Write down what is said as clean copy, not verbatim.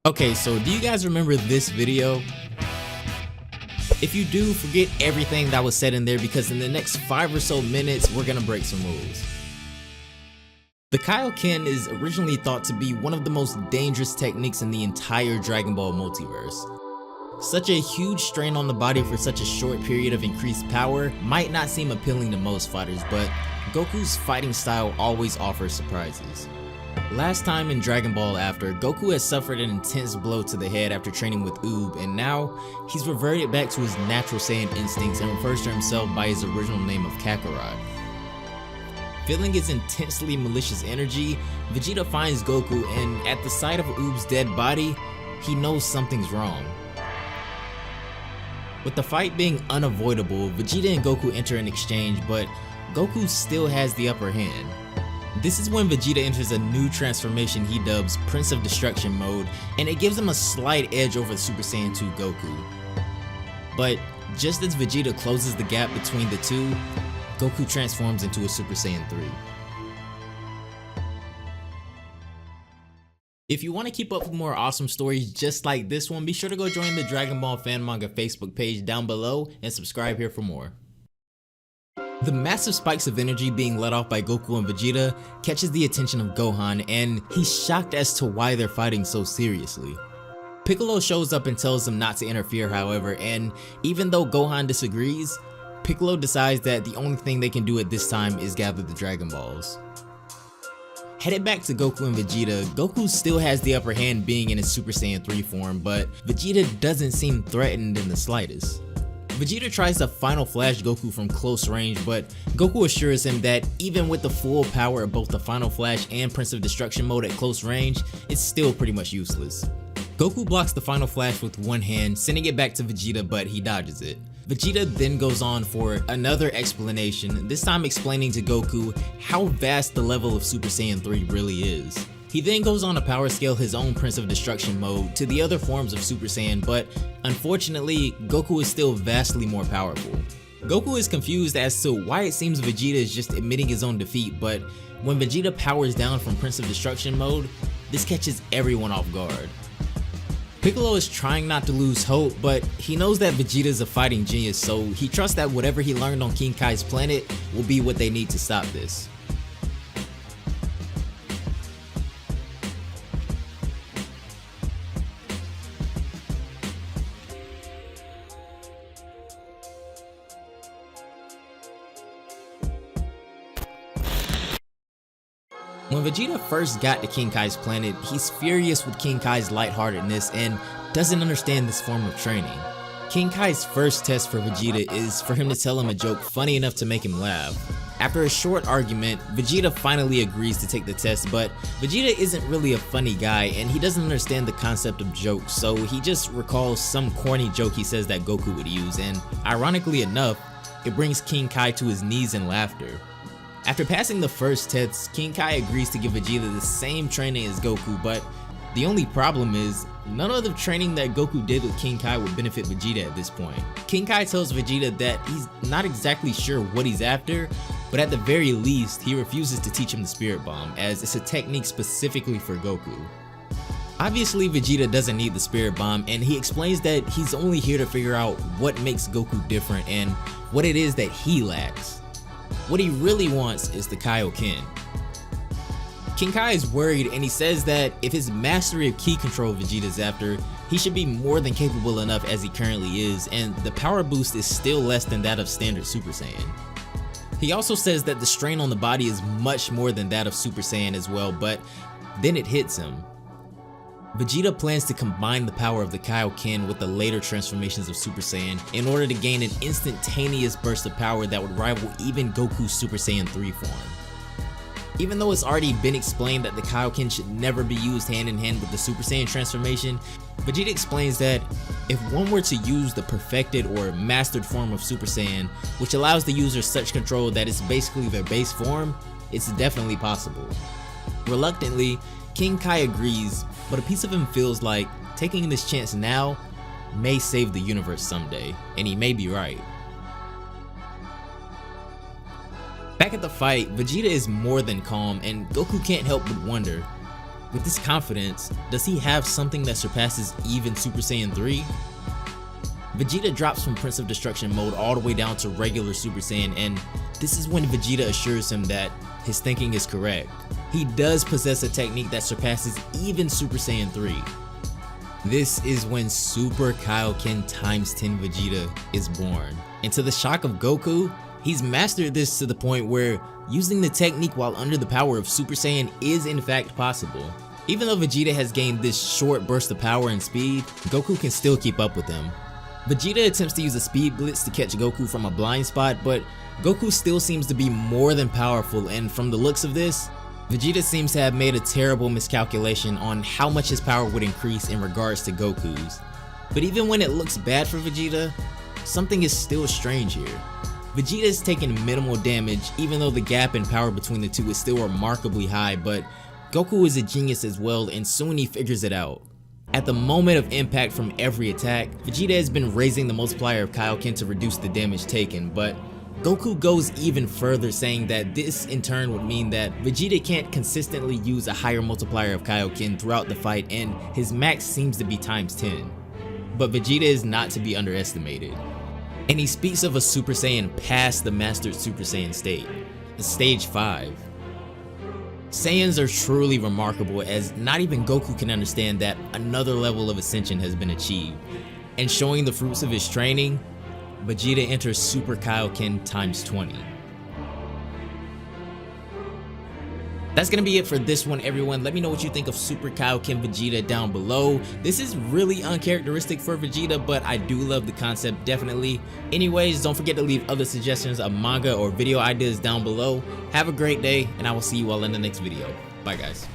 Okay, so do you guys remember this video? If you do, forget everything that was said in there because in the next 5 or so minutes, we're gonna break some rules. The Kaioken is originally thought to be one of the most dangerous techniques in the entire Dragon Ball multiverse. Such a huge strain on the body for such a short period of increased power might not seem appealing to most fighters, but Goku's fighting style always offers surprises. Last time in Dragon Ball After, Goku has suffered an intense blow to the head after training with Oob, and now he's reverted back to his natural Saiyan instincts and refers to himself by his original name of Kakarot. Feeling his intensely malicious energy, Vegeta finds Goku, and at the sight of Oob's dead body, he knows something's wrong. With the fight being unavoidable, Vegeta and Goku enter an exchange, but Goku still has the upper hand. This is when Vegeta enters a new transformation he dubs Prince of Destruction mode, and it gives him a slight edge over Super Saiyan 2 Goku. But just as Vegeta closes the gap between the two, Goku transforms into a Super Saiyan 3. If you want to keep up with more awesome stories just like this one, be sure to go join the Dragon Ball Fan Manga Facebook page down below and subscribe here for more. The massive spikes of energy being let off by Goku and Vegeta catches the attention of Gohan, and he's shocked as to why they're fighting so seriously. Piccolo shows up and tells him not to interfere, however, and even though Gohan disagrees, Piccolo decides that the only thing they can do at this time is gather the Dragon Balls. Headed back to Goku and Vegeta, Goku still has the upper hand being in his Super Saiyan 3 form, but Vegeta doesn't seem threatened in the slightest. Vegeta tries to Final Flash Goku from close range, but Goku assures him that even with the full power of both the Final Flash and Prince of Destruction mode at close range, it's still pretty much useless. Goku blocks the Final Flash with one hand, sending it back to Vegeta, but he dodges it. Vegeta then goes on for another explanation, this time explaining to Goku how vast the level of Super Saiyan 3 really is. He then goes on to power scale his own Prince of Destruction mode to the other forms of Super Saiyan, but unfortunately, Goku is still vastly more powerful. Goku is confused as to why it seems Vegeta is just admitting his own defeat, but when Vegeta powers down from Prince of Destruction mode, this catches everyone off guard. Piccolo is trying not to lose hope, but he knows that Vegeta is a fighting genius, so he trusts that whatever he learned on King Kai's planet will be what they need to stop this. When Vegeta first got to King Kai's planet, he's furious with King Kai's lightheartedness and doesn't understand this form of training. King Kai's first test for Vegeta is for him to tell him a joke funny enough to make him laugh. After a short argument, Vegeta finally agrees to take the test, but Vegeta isn't really a funny guy and he doesn't understand the concept of jokes, so he just recalls some corny joke he says that Goku would use, and ironically enough, it brings King Kai to his knees in laughter. After passing the first test, King Kai agrees to give Vegeta the same training as Goku, but the only problem is, none of the training that Goku did with King Kai would benefit Vegeta at this point. King Kai tells Vegeta that he's not exactly sure what he's after, but at the very least, he refuses to teach him the Spirit Bomb, as it's a technique specifically for Goku. Obviously, Vegeta doesn't need the Spirit Bomb, and he explains that he's only here to figure out what makes Goku different and what it is that he lacks. What he really wants is the Kaioken. King Kai is worried and he says that if his mastery of ki control Vegeta's after, he should be more than capable enough as he currently is, and the power boost is still less than that of standard Super Saiyan. He also says that the strain on the body is much more than that of Super Saiyan as well, but then it hits him. Vegeta plans to combine the power of the Kaioken with the later transformations of Super Saiyan in order to gain an instantaneous burst of power that would rival even Goku's Super Saiyan 3 form. Even though it's already been explained that the Kaioken should never be used hand in hand with the Super Saiyan transformation, Vegeta explains that if one were to use the perfected or mastered form of Super Saiyan, which allows the user such control that it's basically their base form, it's definitely possible. Reluctantly, King Kai agrees, but a piece of him feels like taking this chance now may save the universe someday, and he may be right. Back at the fight, Vegeta is more than calm, and Goku can't help but wonder, With this confidence, does he have something that surpasses even Super Saiyan 3? Vegeta drops from Prince of Destruction mode all the way down to regular Super Saiyan, and this is when Vegeta assures him that his thinking is correct. He does possess a technique that surpasses even Super Saiyan 3. This is when Super Kaioken times 10 Vegeta is born. And to the shock of Goku, he's mastered this to the point where using the technique while under the power of Super Saiyan is in fact possible. Even though Vegeta has gained this short burst of power and speed, Goku can still keep up with him. Vegeta attempts to use a speed blitz to catch Goku from a blind spot, but Goku still seems to be more than powerful, and from the looks of this, Vegeta seems to have made a terrible miscalculation on how much his power would increase in regards to Goku's. But even when it looks bad for Vegeta, something is still strange here. Vegeta is taking minimal damage even though the gap in power between the two is still remarkably high, but Goku is a genius as well, and soon he figures it out. At the moment of impact from every attack, Vegeta has been raising the multiplier of Kaioken to reduce the damage taken, but Goku goes even further, saying that this in turn would mean that Vegeta can't consistently use a higher multiplier of Kaioken throughout the fight, and his max seems to be times 10. But Vegeta is not to be underestimated, and he speaks of a Super Saiyan past the mastered Super Saiyan state, stage 5. Saiyans are truly remarkable, as not even Goku can understand that another level of ascension has been achieved, and showing the fruits of his training, Vegeta enters Super Kaioken times 20. That's gonna be it for this one, everyone. Let me know what you think of Super Kaioken Vegeta down below. This is really uncharacteristic for Vegeta, but I do love the concept, definitely. Anyways, don't forget to leave other suggestions of manga or video ideas down below. Have a great day, and I will see you all in the next video. Bye, guys.